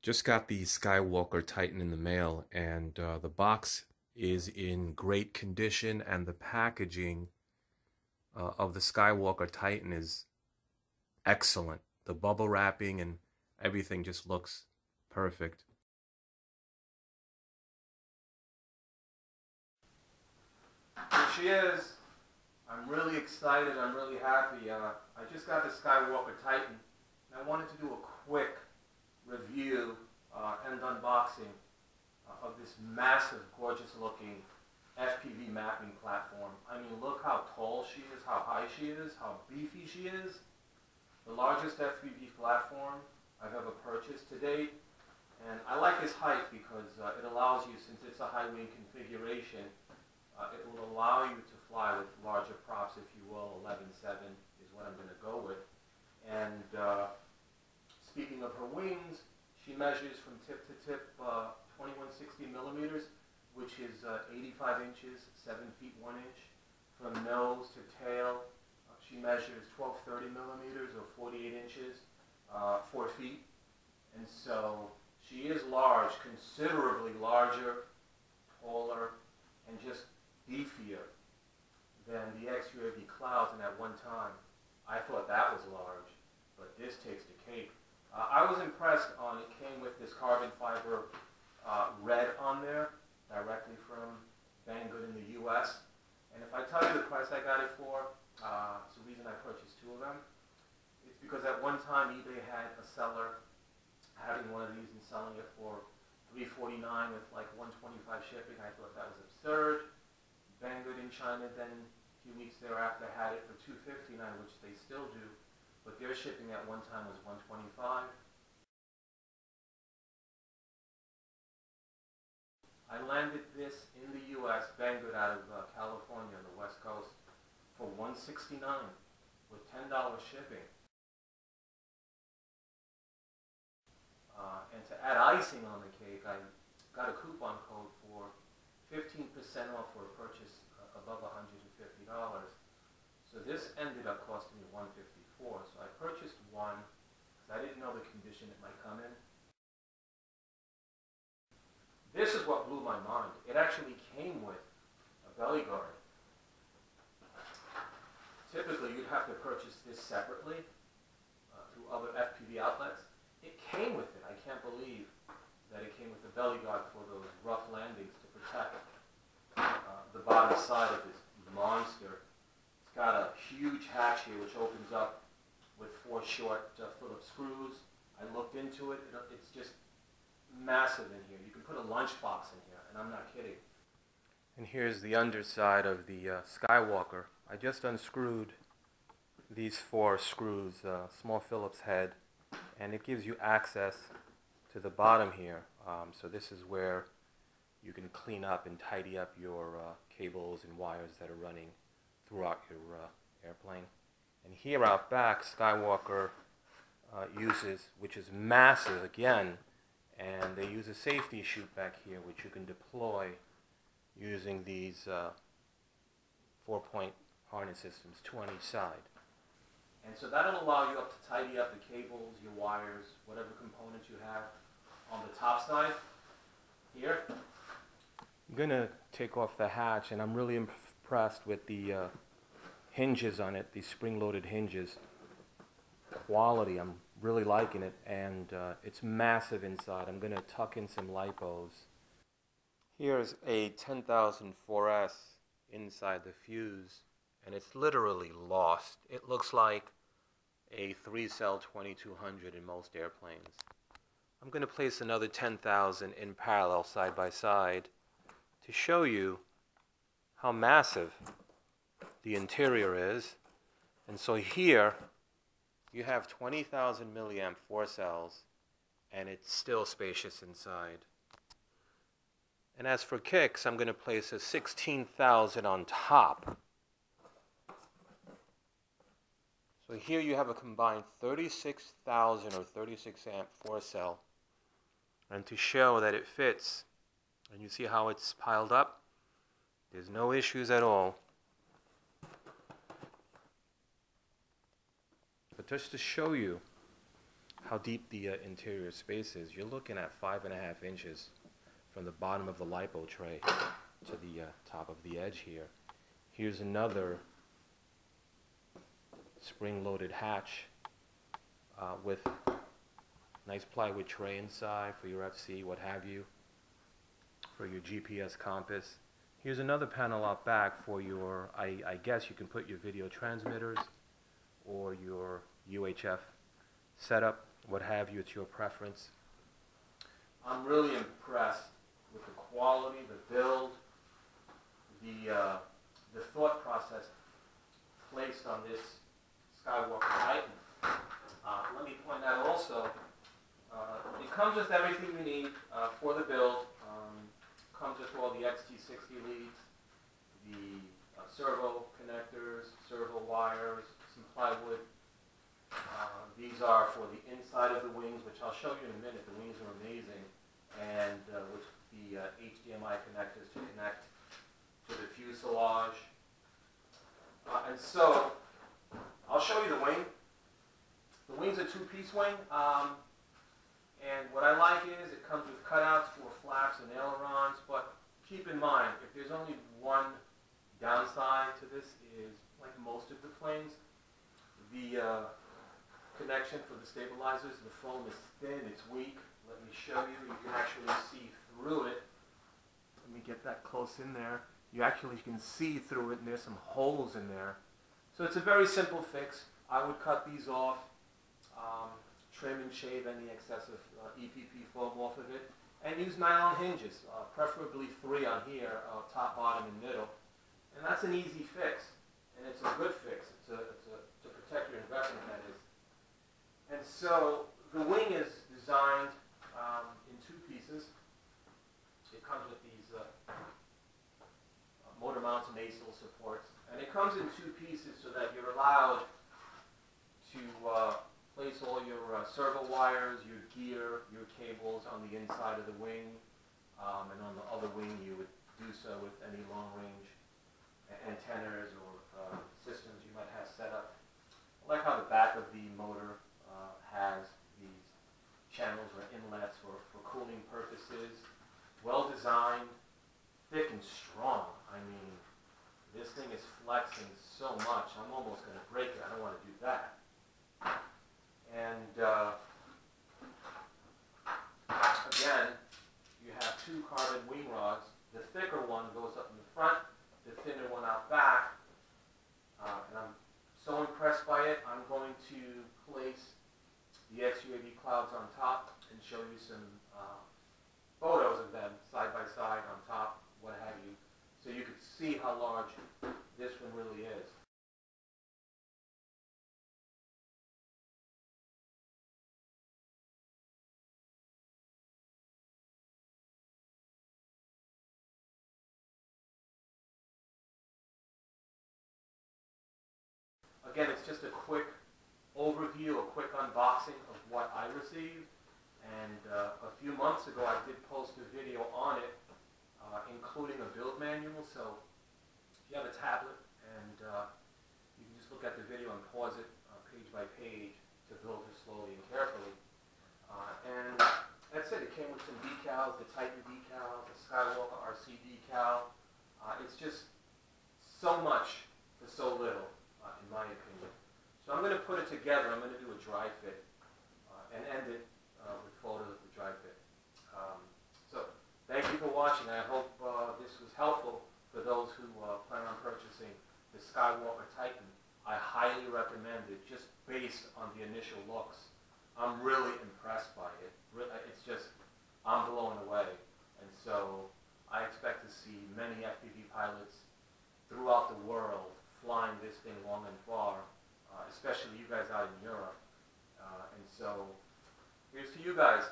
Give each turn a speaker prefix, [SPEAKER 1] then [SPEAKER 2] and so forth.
[SPEAKER 1] Just got the Skywalker Titan in the mail, and the box is in great condition, and the packaging of the Skywalker Titan is excellent. The bubble wrapping and everything just looks perfect. Here she is. I'm really excited. I'm really happy. I just got the Skywalker Titan, and I wanted to do a quick review and unboxing of this massive, gorgeous-looking FPV mapping platform. I mean, look how tall she is, how high she is, how beefy she is. The largest FPV platform I've ever purchased to date. And I like this height because it allows you, since it's a high wing configuration, it will allow you to fly with larger props, if you will. 11.7 is what I'm going to go with. And speaking of her wings, she measures from tip to tip 2160 millimeters, which is 85 inches, 7 feet 1 inch. From nose to tail, she measures 1230 millimeters or 48 inches, 4 feet. And so she is large, considerably larger, taller, and just beefier than the XUAV Clouds. And at one time, I thought that was large, but this takes the cake. I was impressed on it came with this carbon fiber red on there, directly from Banggood in the US. And if I tell you the price I got it for, it's the reason I purchased 2 of them. It's because at one time eBay had a seller having one of these and selling it for $349 with like $125 shipping. I thought that was absurd. Banggood in China then a few weeks thereafter had it for $259, which they still do, but their shipping at one time was $125. I landed this in the US, Banggood out of California on the West Coast, for $169 with $10 shipping. And to add icing on the cake, I got a coupon code for 15% off for a purchase above $150. So this ended up costing me $154. So I purchased one because I didn't know the condition it might come in. This is what blew my mind. It actually came with a belly guard. Typically, you'd have to purchase this separately through other FPV outlets. It came with it. I can't believe that it came with a belly guard for those rough landings to protect the bottom side of this monster. It's got a huge hatch here which opens up with 4 short Phillips screws. I looked into it. It's just massive in here. You can put a lunchbox in here, and I'm not kidding. And here's the underside of the Skywalker. I just unscrewed these 4 screws, small Phillips head, and it gives you access to the bottom here. So this is where you can clean up and tidy up your cables and wires that are running throughout your airplane. And here out back, Skywalker uses, which is massive again, and they use a safety chute back here which you can deploy using these 4-point harness systems, 2 on each side. And so that'll allow you to tidy up the cables, your wires, whatever components you have on the top side here. I'm going to take off the hatch, and I'm really impressed with the hinges on it, these spring-loaded hinges. Quality, I'm really liking it, and it's massive inside. I'm going to tuck in some lipos. Here's a 10,000 4S inside the fuse, and it's literally lost. It looks like a 3-cell 2200 in most airplanes. I'm going to place another 10,000 in parallel side by side to show you how massive the interior is. And so here you have 20,000 milliamp 4 cells, and it's still spacious inside. And as for kicks, I'm going to place a 16,000 on top. So here you have a combined 36,000 or 36 amp 4 cell. And to show that it fits, and you see how it's piled up, there's no issues at all. But just to show you how deep the interior space is. You're looking at 5.5 inches from the bottom of the lipo tray to the top of the edge here. Here's another spring-loaded hatch with nice plywood tray inside for your FC, what have you, for your GPS compass. Here's another panel out back for your, I guess you can put your video transmitters or your UHF setup, what have you, it's your preference. I'm really impressed with the quality, the build, the thought process placed on this Skywalker Titan. Let me point out also, it comes with everything you need for the build. Comes with all the XT60 leads, the servo connectors, servo wires, some plywood. These are for the inside of the wings, which I'll show you in a minute. The wings are amazing, and with the HDMI connectors to connect to the fuselage. And so, I'll show you the wing. The wing's a two-piece wing, and what I like is it comes with cutouts for flaps and ailerons, but keep in mind, if there's only one downside to this is, like most of the planes, the connection for the stabilizers, the foam is thin, it's weak. Let me show you, you can actually see through it. Let me get that close in there. You actually can see through it, and there's some holes in there. So it's a very simple fix. I would cut these off, trim and shave any excessive EPP foam off of it, and use nylon hinges, preferably 3 on here, top, bottom, and middle. And that's an easy fix, and it's a good fix. It's to protect your investment, that is. And so the wing is designed in 2 pieces. It comes with these motor mounts and nacelle supports, and it comes in 2 pieces so that you're allowed to place all your servo wires, your gear, your cables on the inside of the wing, and on the other wing you would do so with any long-range antennas or systems you might have set up. I like how the back of the motor has these channels or inlets for cooling purposes. Well designed, thick and strong. I mean, this thing is flexing so much, I'm almost going to break it. I don't want to do that. And again, you have 2 carbon wing rods. The thicker one goes up in the front, the thinner one out back. And I'm so impressed by it, I'm going to place the XUAV clouds on top and show you some photos of them side by side on top, what have you, so you can see how large this one really is. Again, it's just a quick overview, a quick unboxing of what I received. And a few months ago, I did post a video on it, including a build manual. So if you have a tablet, and you can just look at the video and pause it page by page to build it slowly and carefully. And that's it. It came with some decals, the Titan decal, the Skywalker RC decal. It's just so much for so little, in my opinion. So I'm going to put it together. I'm going to do a dry fit and end it with photos of the dry fit. So thank you for watching. I hope this was helpful for those who plan on purchasing the Skywalker Titan. I highly recommend it just based on the initial looks. I'm really impressed by it. It's just, I'm blown away. And so I expect to see many FPV pilots throughout the world flying this thing long and far, especially you guys out in Europe. And so here's to you guys.